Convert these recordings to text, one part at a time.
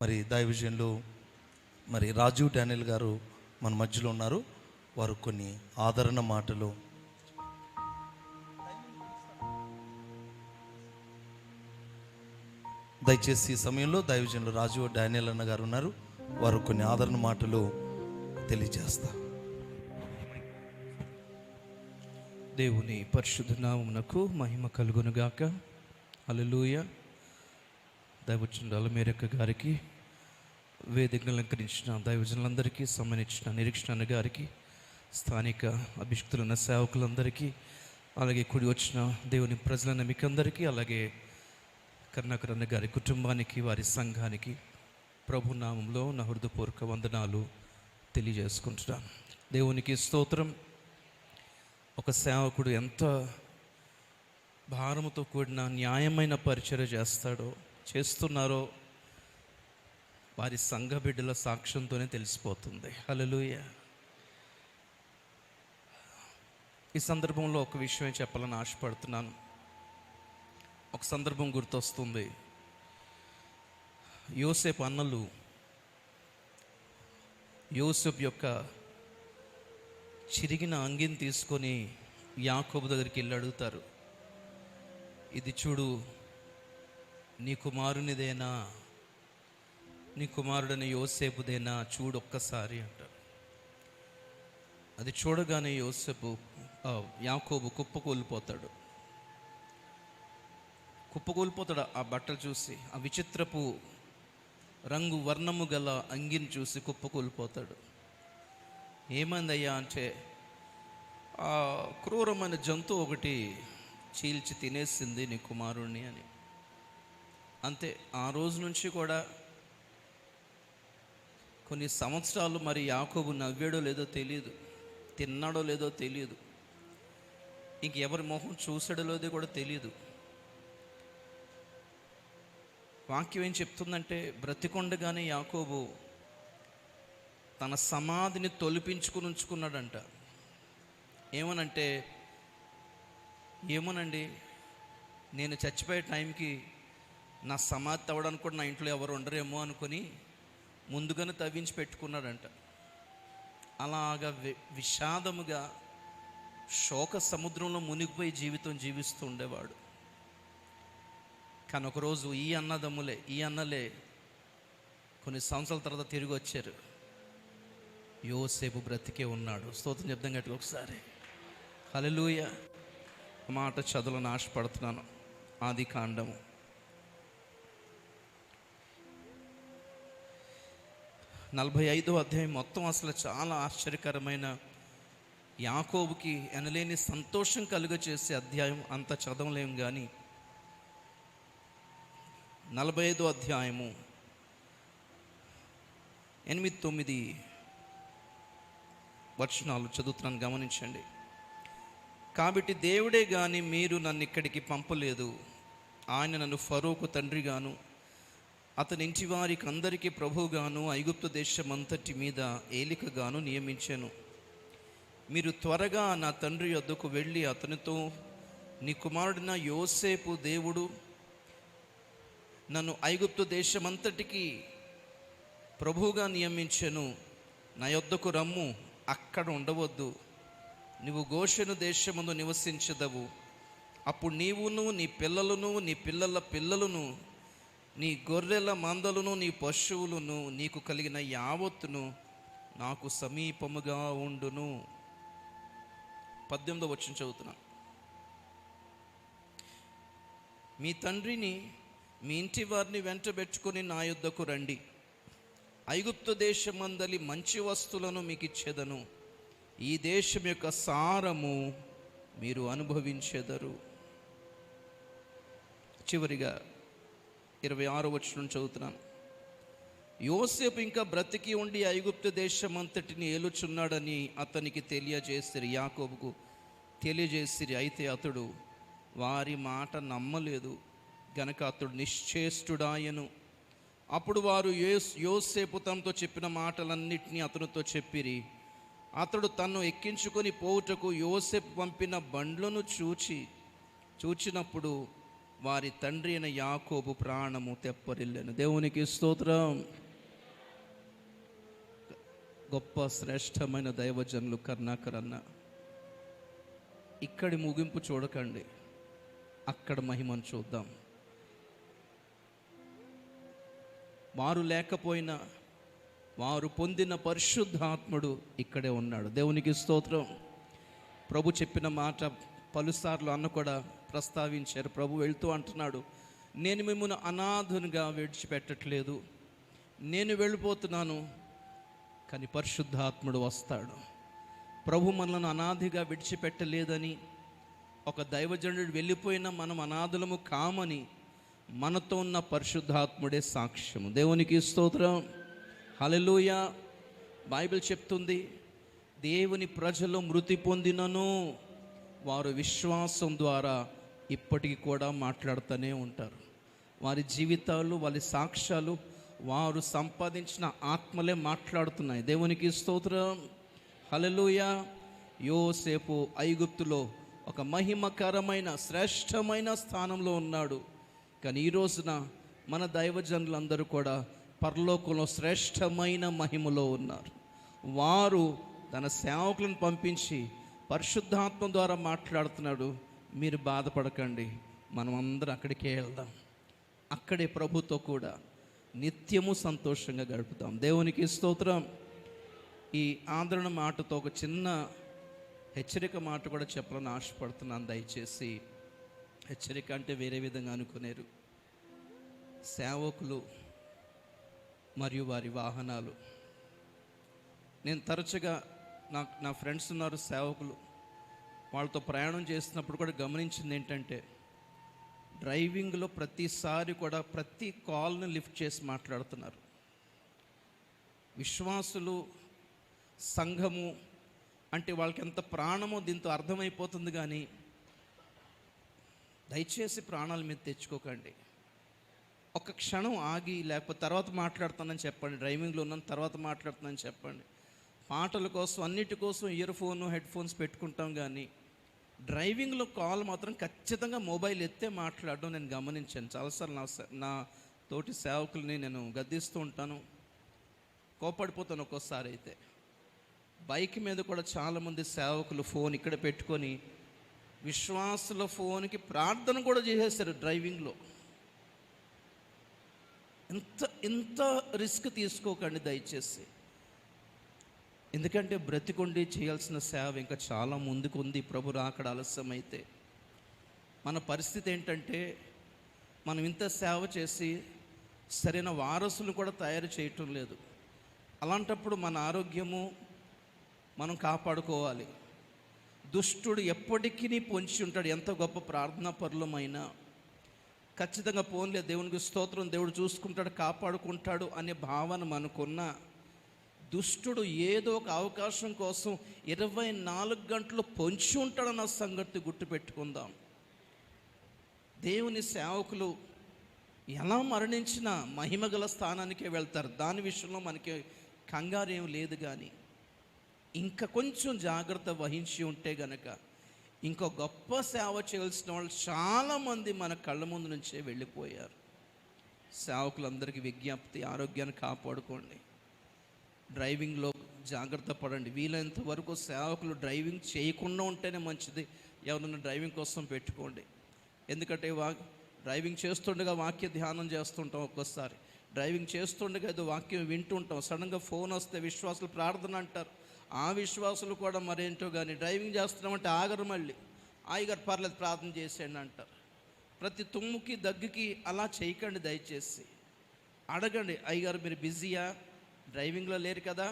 మరి దైవజనులు మరి రాజు డానియల్ గారు మన మధ్యలో ఉన్నారు. వారు కొన్ని ఆదరణ మాటలు దయచేసి ఈ సమయంలో దైవజనులు రాజు డానియల్ అన్న గారు ఉన్నారు. వారు కొన్ని ఆదరణ మాటలు తెలియజేస్తారు. దేవుని పరిశుద్ధ నామమునకు మహిమ కలుగునుగాక. హల్లెలూయా. దైవజనులు అలమేరక్క గారికి, వేదికను అలంకరించిన దైవజనులందరికీ, సంబంధించిన నిరీక్షణ గారికి, స్థానిక అభిషిక్తులున్న సేవకులందరికీ, అలాగే కూడి వచ్చిన దేవుని ప్రజలన్న మీకందరికీ, అలాగే కరుణాకరన్న గారి కుటుంబానికి, వారి సంఘానికి ప్రభు నామంలో నా హృదయపూర్వక వందనాలు తెలియజేసుకుంటున్నాను. దేవునికి స్తోత్రం. ఒక సేవకుడు ఎంత భారముతో కూడిన న్యాయమైన పరిచర్య చేస్తున్నారో వారి సంఘ బిడ్డల సాక్ష్యంతోనే తెలిసిపోతుంది. హల్లెలూయా. ఈ సందర్భంలో ఒక విషయం చెప్పాలని ఆశపడుతున్నాను. ఒక సందర్భం గుర్తొస్తుంది. యోసేపు అన్నలు యోసేపు యొక్క చిరిగిన అంగిని తీసుకొని యాకోబు దగ్గరికి వెళ్ళి అడుగుతారు, ఇది చూడు, నీ కుమారునిదేనా, నీ కుమారుడని యోసేపుదేనా, చూడు ఒక్కసారి అంటారు. అది చూడగానే యాకోబు కుప్పకూలిపోతాడు. ఆ బట్టలు చూసి, ఆ విచిత్రపు రంగు వర్ణము గల అంగిని చూసి కుప్పకూలిపోతాడు. ఏమైందయ్యా అంటే, ఆ క్రూరమైన జంతువు ఒకటి చీల్చి తినేసింది నీ కుమారుణ్ణి అని. అంతే. ఆ రోజు నుంచి కూడా కొన్ని సంవత్సరాలు మరి యాకోబు నవ్వాడో లేదో తెలియదు, తిన్నాడో లేదో తెలియదు, ఇంకెవరి మొహం చూసాడో లేదో కూడా తెలియదు. వాక్యం ఏం చెప్తుందంటే, బ్రతికొండగానే యాకోబు తన సమాధిని తొలిపించుకుని ఉంచుకున్నాడంట. ఏమోనండి, నేను చచ్చిపోయే టైంకి నా సమాధి తవ్వడానికి కూడా నా ఇంట్లో ఎవరు ఉండరేమో అనుకొని ముందుగానే తవ్వించి పెట్టుకున్నాడంట. అలాగా విషాదముగా శోక సముద్రంలో మునిగిపోయి జీవితం జీవిస్తూ ఉండేవాడు. కానీ ఒకరోజు ఈ అన్నలే కొన్ని సంవత్సరాల తర్వాత తిరిగి వచ్చారు. యోసేపు బ్రతికే ఉన్నాడు. స్తోత్రం చెప్దాం గట్టిగా ఒకసారి. హల్లెలూయా. మాట చదువులను ఆశపడుతున్నాను. ఆదికాండము 45వ అధ్యాయం మొత్తం అసలు చాలా ఆశ్చర్యకరమైన, యాకోబుకి ఎనలేని సంతోషం కలుగచేసే అధ్యాయం. అంత చదవలేం కానీ 45వ అధ్యాయము 8-9 వచనాలు చదువుతున్నాను, గమనించండి. కాబట్టి దేవుడే గాని మీరు నన్ను ఇక్కడికి పంపలేదు. ఆయన నన్ను ఫరోకు తండ్రిగాను, అతని ఇంటి వారికి అందరికీ ప్రభువుగాను, ఐగుప్తు దేశమంతటి మీద ఏలికగాను నియమించాను. మీరు త్వరగా నా తండ్రి యొద్దకు వెళ్ళి అతనితో, నీ కుమారుడిన యోసేపు దేవుడు నన్ను ఐగుప్తు దేశమంతటికి ప్రభువుగా నియమించెను, నా యొద్దకు రమ్ము, అక్కడ ఉండవద్దు, నువ్వు గోషెను దేశమందు నివసించదవు. అప్పుడు నీవును, నీ పిల్లలను, నీ పిల్లల పిల్లలను, నీ గొర్రెల మందలను, నీ పశువులను, నీకు కలిగిన యావత్తును నాకు సమీపముగా ఉండును. 18వ వచనం చదువుతున్నాను. మీ తండ్రిని, మీ ఇంటి వారిని వెంటబెట్టుకొని నా యొద్దకు రండి. ఐగుప్తు దేశమందలి మంచి వస్తువులను మీకు ఇచ్చేదను. ఈ దేశం యొక్క సారము మీరు అనుభవించెదరు. చివరిగా 26వ వచనం చదువుతున్నాను. యోసేపు ఇంకా బ్రతికి ఉండి ఐగుప్తు దేశమంతటిని ఏలుచున్నాడని అతనికి యాకోబుకు తెలియజేసిరి. అయితే అతడు వారి మాట నమ్మలేదు గనక అతడు నిశ్చేష్టుడాయను. అప్పుడు వారు యోసేపు తమతో చెప్పిన మాటలన్నిటినీ అతనితో చెప్పిరి. అతడు తన్ను ఎక్కించుకొని పోవుటకు యోసేపు పంపిన బండ్లను చూచినప్పుడు వారి తండ్రి అయిన యాకోబు ప్రాణము తెప్పరిల్లెను. దేవునికి స్తోత్రం. గొప్ప శ్రేష్టమైన దైవజనులు కరుణాకర్ అన్న. ఇక్కడి ముగింపు చూడకండి, అక్కడ మహిమను చూద్దాం. వారు లేకపోయినా వారు పొందిన పరిశుద్ధాత్ముడు ఇక్కడే ఉన్నాడు. దేవునికి స్తోత్రం. ప్రభు చెప్పిన మాట పలుసార్లు అన్న కూడా ప్రస్తావించారు. ప్రభు వెళ్తూ అంటున్నాడు, నేను మిమ్మల్ని అనాథునిగా విడిచిపెట్టట్లేదు, నేను వెళ్ళిపోతున్నాను, కానీ పరిశుద్ధాత్ముడు వస్తాడు. ప్రభు మనలను అనాథిగా విడిచిపెట్టలేదని, ఒక దైవజనుడు వెళ్ళిపోయినా మనం అనాథులము కామని మనతో ఉన్న పరిశుద్ధాత్ముడే సాక్ష్యము. దేవునికి స్తోత్రం. హల్లెలూయా. బైబిల్ చెప్తుంది, దేవుని ప్రజలు మృతి పొందినను వారు విశ్వాసం ద్వారా ఇప్పటికీ కూడా మాట్లాడుతూనే ఉంటారు. వారి జీవితాలు, వారి సాక్ష్యాలు, వారు సంపాదించిన ఆత్మలే మాట్లాడుతున్నాయి. దేవునికి స్తోత్రం. హల్లెలూయా. యోసేపు ఐగుప్తులో ఒక మహిమకరమైన శ్రేష్టమైన స్థానంలో ఉన్నాడు. కానీ ఈ రోజున మన దైవజనులందరూ కూడా పరలోకంలో శ్రేష్టమైన మహిమలో ఉన్నారు. వారు తన సేవకులను పంపించి పరిశుద్ధాత్మ ద్వారా మాట్లాడుతున్నాడు. మీరు బాధపడకండి, మనం అందరం అక్కడికే వెళ్దాం, అక్కడే ప్రభుతో కూడా నిత్యము సంతోషంగా గడుపుతాం. దేవునికి స్తోత్రం. ఈ ఆదరణ మాటతో ఒక చిన్న హెచ్చరిక మాట కూడా చెప్పాలని ఆశపడుతున్నాను. దయచేసి హెచ్చరిక అంటే వేరే విధంగా అనుకునేరు. సేవకులు మరియు వారి వాహనాలు. నేను తరచుగా నా ఫ్రెండ్స్ ఉన్నారు సేవకులు, వాళ్ళతో ప్రయాణం చేస్తున్నప్పుడు కూడా గమనించింది ఏంటంటే, డ్రైవింగ్లో ప్రతిసారి కూడా ప్రతి కాల్ని లిఫ్ట్ చేసి మాట్లాడుతున్నారు. విశ్వాసులు, సంఘము అంటే వాళ్ళకి ఎంత ప్రాణమో దీంతో అర్థమైపోతుంది. కానీ దయచేసి ప్రాణాల మీద తెచ్చుకోకండి. ఒక క్షణం ఆగి, లేకపోతే తర్వాత మాట్లాడుతానని చెప్పండి. డ్రైవింగ్లో ఉన్నాను, తర్వాత మాట్లాడుతానని చెప్పండి. పాటల కోసం, అన్నిటి కోసం ఇయర్ ఫోను, హెడ్ ఫోన్స్ పెట్టుకుంటాం. కానీ డ్రైవింగ్లో కాల్ మాత్రం ఖచ్చితంగా మొబైల్ ఎత్తే మాట్లాడడం నేను గమనించాను. చాలాసార్లు నా తోటి సేవకుల్ని నేను గద్దిస్తూ ఉంటాను, కోపడిపోతాను ఒక్కోసారి. అయితే బైక్ మీద కూడా చాలామంది సేవకులు ఫోన్ ఇక్కడ పెట్టుకొని విశ్వాసుల ఫోన్కి ప్రార్థన కూడా చేసేస్తారు డ్రైవింగ్లో. ఇంత రిస్క్ తీసుకోకండి దయచేసి. ఎందుకంటే బ్రతికొండి చేయాల్సిన సేవ ఇంకా చాలా ముందుకు ఉంది. ప్రభు రాకడ ఆలస్యమైతే మన పరిస్థితి ఏంటంటే, మనం ఇంత సేవ చేసి సరైన వారసులు కూడా తయారు చేయటం లేదు. అలాంటప్పుడు మన ఆరోగ్యము మనం కాపాడుకోవాలి. దుష్టుడు ఎప్పటికీ పొంచి ఉంటాడు. ఎంత గొప్ప ప్రార్థనా పరులమైనా ఖచ్చితంగా పోన్లే, దేవునికి స్తోత్రం, దేవుడు చూసుకుంటాడు, కాపాడుకుంటాడు అనే భావన మనకున్న, దుష్టుడు ఏదో ఒక అవకాశం కోసం 24 గంటలు పొంచి ఉంటాడన్న సంగతి గుర్తుపెట్టుకుందాం. దేవుని సేవకులు ఎలా మరణించినా మహిమగల స్థానానికే వెళ్తారు. దాని విషయంలో మనకి కంగారేం లేదు. కానీ ఇంకా కొంచెం జాగ్రత్త వహించి ఉంటే గనక ఇంకో గొప్ప సేవ చేయాల్సిన వాళ్ళు చాలామంది మన కళ్ళ ముందు నుంచే వెళ్ళిపోయారు. సేవకులందరికీ విజ్ఞప్తి, ఆరోగ్యాన్ని కాపాడుకోండి, డ్రైవింగ్లో జాగ్రత్త పడండి. వీలైనంత వరకు సేవకులు డ్రైవింగ్ చేయకుండా ఉంటేనే మంచిది. ఎవరైనా డ్రైవింగ్ కోసం పెట్టుకోండి. ఎందుకంటే డ్రైవింగ్ చేస్తుండగా వాక్య ధ్యానం చేస్తుంటాం, ఒక్కోసారి డ్రైవింగ్ చేస్తుండగా ఏదో వాక్యం వింటుంటాం, సడన్గా ఫోన్ వస్తే విశ్వాసులు ప్రార్థన అంటారు. ఆ విశ్వాసులు కూడా మరేంటో కానీ డ్రైవింగ్ చేస్తున్నామంటే ఆగరు. మళ్ళీ ఆయిగారు పర్లేదు ప్రార్థన చేసేయండి అంటారు. ప్రతి తుమ్ముకి దగ్గుకి అలా చేయకండి దయచేసి. అడగండి, అయ్యగారు మీరు బిజీయా, డ్రైవింగ్లో లేరు కదా,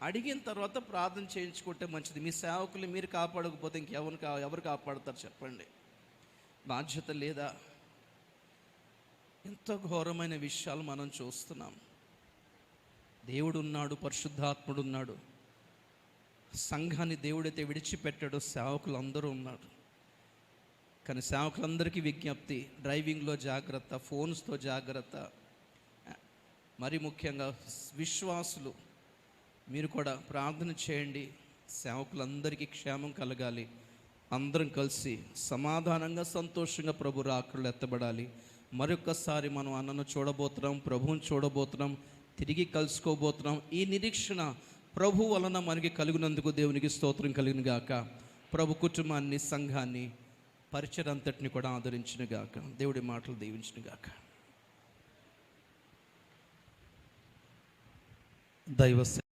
అడిగిన తర్వాత ప్రార్థన చేయించుకుంటే మంచిది. మీ సేవకులు మీరు కాపాడకపోతే ఎవరు కాపాడుతారు చెప్పండి? బాధ్యత లేదా? ఎంతో ఘోరమైన విషయాలు మనం చూస్తున్నాం. దేవుడు ఉన్నాడు, పరిశుద్ధాత్ముడు ఉన్నాడు. సంఘాన్ని దేవుడైతే విడిచిపెట్టాడో సేవకులు అందరూ ఉన్నారు. కానీ సేవకులందరికీ విజ్ఞప్తి, డ్రైవింగ్లో జాగ్రత్త, ఫోన్స్తో జాగ్రత్త. మరి ముఖ్యంగా విశ్వాసులు మీరు కూడా ప్రార్థన చేయండి, సేవకులందరికీ క్షేమం కలగాలి. అందరం కలిసి సమాధానంగా సంతోషంగా ప్రభు రాకడలో ఎత్తబడాలి. మరొకసారి మనం అన్నను చూడబోతున్నాం, ప్రభువుని చూడబోతున్నాం, తిరిగి కలుసుకోబోతున్నాం. ఈ నిరీక్షణ ప్రభు వలన మనకి కలిగినందుకు దేవునికి స్తోత్రం కలిగిన గాక. ప్రభు కుటుంబాన్ని, సంఘాన్ని, పరిచయం అంతటిని కూడా ఆదరించిన గాక. దేవుడి మాటలు దీవించిన గాక. దైవ